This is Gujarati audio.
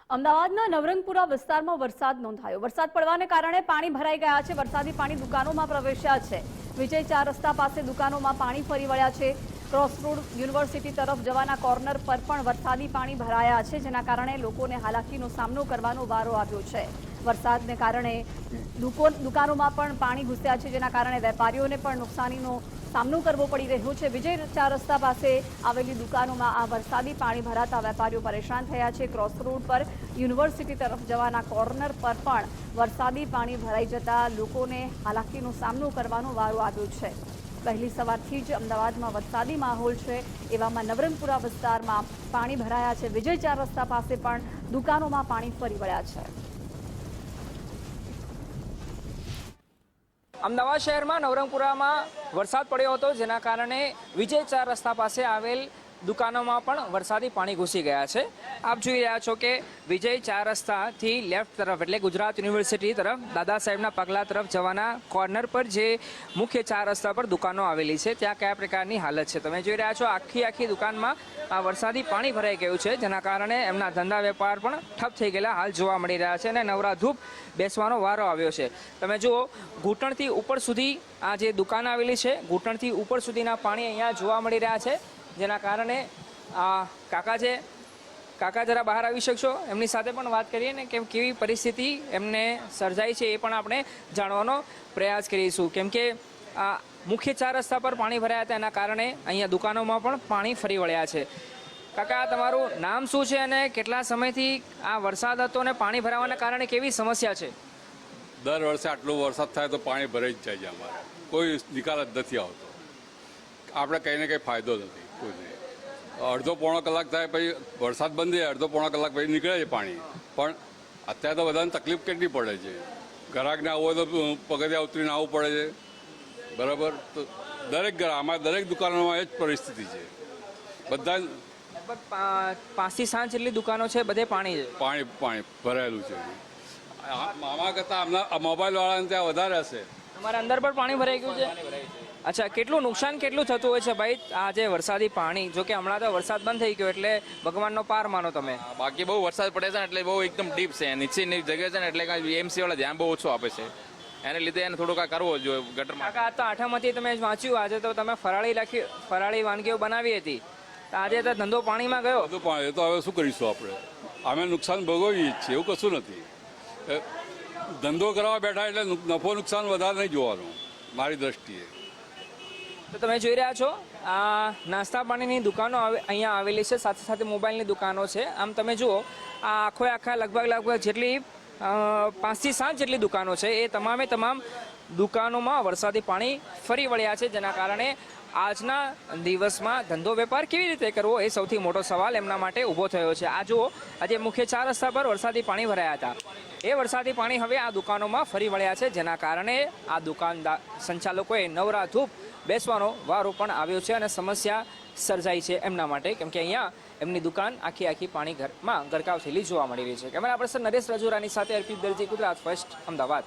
અમદાવાદના નવરંગપુરા વિસ્તારમાં વરસાદ નોંધાયો। વરસાદ પડવાને કારણે પાણી ભરાઈ ગયા છે। વરસાદી પાણી દુકાનોમાં પ્રવેશ્યા છે। વિજય 4 રસ્તા પાસે દુકાનોમાં પાણી ફરી વળ્યા છે। ક્રોસ રોડ યુનિવર્સિટી તરફ જવાના કોર્નર પર પણ વરસાદી પાણી ભરાયા છે, જેના કારણે લોકોને હાલાકીનો સામનો કરવાનો વારો આવ્યો છે। વરસાદને કારણે દુકાનોમાં પણ પાણી ઘૂસ્યા છે, જેના કારણે વેપારીઓને પણ નુકસાનીનો સામનો કરવો પડી રહ્યો છે। વિજય 4 રસ્તા પાસે આવેલી દુકાનોમાં આ વરસાદી પાણી ભરાતા વેપારીઓ પરેશાન થયા છે। ક્રોસ રોડ પર યુનિવર્સિટી તરફ જવાના કોર્નર પર પણ વરસાદી પાણી ભરાઈ જતા લોકોને હાલાકીનો સામનો કરવાનો વારો આવ્યો છે। પહેલી સવારથી જ અમદાવાદમાં વરસાદી માહોલ છે। એવામાં નવરંગપુરા વિસ્તારમાં પાણી ભરાયા છે। વિજય 4 રસ્તા પાસે પણ દુકાનોમાં પાણી ફરી વળ્યા છે। અમદાવાદ શહેરમાં નવરંગપુરામાં વરસાદ પડ્યો હતો, જેના કારણે વિજય 4 રસ્તા પાસે આવેલ દુકાનોમાં પણ વરસાદી પાણી ઘૂસી ગયા છે। આપ જોઈ રહ્યા છો કે વિજય 4 રસ્તાથી લેફ્ટ તરફ એટલે ગુજરાત યુનિવર્સિટી તરફ દાદા સાહેબના પગલા તરફ જવાના કોર્નર પર જે મુખ્ય 4 રસ્તા પર દુકાનો આવેલી છે, ત્યાં કયા પ્રકારની હાલત છે તમે જોઈ રહ્યા છો। આખી દુકાનમાં આ વરસાદી પાણી ભરાઈ ગયું છે, જેના કારણે એમના ધંધા વેપાર પણ ઠપ થઈ ગયેલા હાલ જોવા મળી રહ્યા છે અને નવરાધૂપ બેસવાનો વારો આવ્યો છે। તમે જુઓ, ઘૂંટણથી ઉપર સુધી આ જે દુકાન આવેલી છે, ઘૂંટણથી ઉપર સુધીના પાણી અહીંયા જોવા મળી રહ્યા છે, જેના કારણે આ કાકા છે, કાકા જરા બહાર આવી શકશો? એમની સાથે પણ વાત કરીએ ને કે કેવી પરિસ્થિતિ એમને સર્જાઈ છે એ પણ આપણે જાણવાનો પ્રયાસ કરીશું, કેમ કે આ મુખ્ય 4 રસ્તા પર પાણી ભરાયા હતા, એના કારણે અહીંયા દુકાનોમાં પણ પાણી ફરી વળ્યા છે। કાકા, તમારું નામ શું છે અને કેટલા સમયથી આ વરસાદ હતો અને પાણી ભરાવાના કારણે કેવી સમસ્યા છે? દર વર્ષે આટલો વરસાદ થાય તો પાણી ભરાઈ જ જાય છે। અમારે કોઈ નિકાલ જ નથી આવતો। આપણે કંઈ ને કંઈ ફાયદો નથી કોઈને। અડધો પોણો કલાક થાય પછી વરસાદ બંધ થાય, અડધો પોણો કલાક પછી નીકળે છે પાણી। પણ અત્યારે તો બધાને તકલીફ કેટલી પડે છે। ગ્રાહકને આવવું હોય તો પગથિયા ઉતરીને આવવું પડે છે, બરાબર? તો અમારા દરેક દુકાનોમાં એ જ પરિસ્થિતિ છે। બધા લગભગ 5 થી 7 જેટલી દુકાનો છે, બધે પાણી છે, પાણી ભરાયેલું છે। આમાં કરતાં મોબાઈલવાળાને ત્યાં વધારે હશે। તમારા અંદર પણ પાણી ભરાઈ ગયું છે? અચ્છા, કેટલું નુકસાન કેટલું થતું હોય છે ભાઈ આ જે વરસાદી પાણી? જો કે હમણાં તો વરસાદ બંધ થઈ ગયો એટલે ભગવાનનો પાર માનો તમે। બાકી બહુ વરસાદ પડે છે ને એટલે બહુ એકદમ ડીપ છે, નીચેની જગ્યા છે ને, એટલે એમસી વાળા ધ્યાન બહુ ઓછું આપે છે, એને લીધે એને થોડું કાંઈ કરવો જોઈએ ગટરમાં। કાકા, આ તો 8મથી તમે વાંચ્યું, આજે તો તમે ફરાળી વાનગીઓ બનાવી હતી, તો આજે તો ધંધો પાણીમાં ગયો। બધું પાણી, તો હવે શું કરીશું આપણે? અમે નુકસાન ભોગવીએ જ છીએ, એવું કશું નથી। ધંધો કરવા બેઠા એટલે નફો નુકસાન વધારે નહીં જોવાનું મારી દ્રષ્ટિએ। તો તમે જોઈ રહ્યા છો આ નાસ્તા પાણીની દુકાનો અહીંયા આવેલી છે, સાથે સાથે મોબાઈલની દુકાનો છે। આમ તમે જુઓ, આ આખા લગભગ જેટલી 5 થી 7 જેટલી દુકાનો છે, એ તમામ દુકાનોમાં વરસાદી પાણી ફરી વળ્યા છે, જેના કારણે આજના દિવસમાં ધંધો વેપાર કેવી રીતે કરવો એ સૌથી મોટો સવાલ એમના માટે ઊભો થયો છે। આ જુઓ, આજે મુખ્ય 4 રસ્તા પર વરસાદી પાણી ભરાયા હતા, એ વરસાદી પાણી હવે આ દુકાનોમાં ફરી વળ્યા છે, જેના કારણે આ દુકાનદાર સંચાલકોએ નવરાધૂપ બેસવાનો વારો પણ આવ્યો છે અને સમસ્યા સર્જાઈ છે એમના માટે, કેમ કે અહીંયા એમની દુકાન આખી પાણીમાં ગરકાવ થયેલી જોવા મળી રહી છે। કેમેરા પર્સન નરેશ રાજુરાની સાથે અર્પિત દરજી, ગુજરાત ફર્સ્ટ, અમદાવાદ।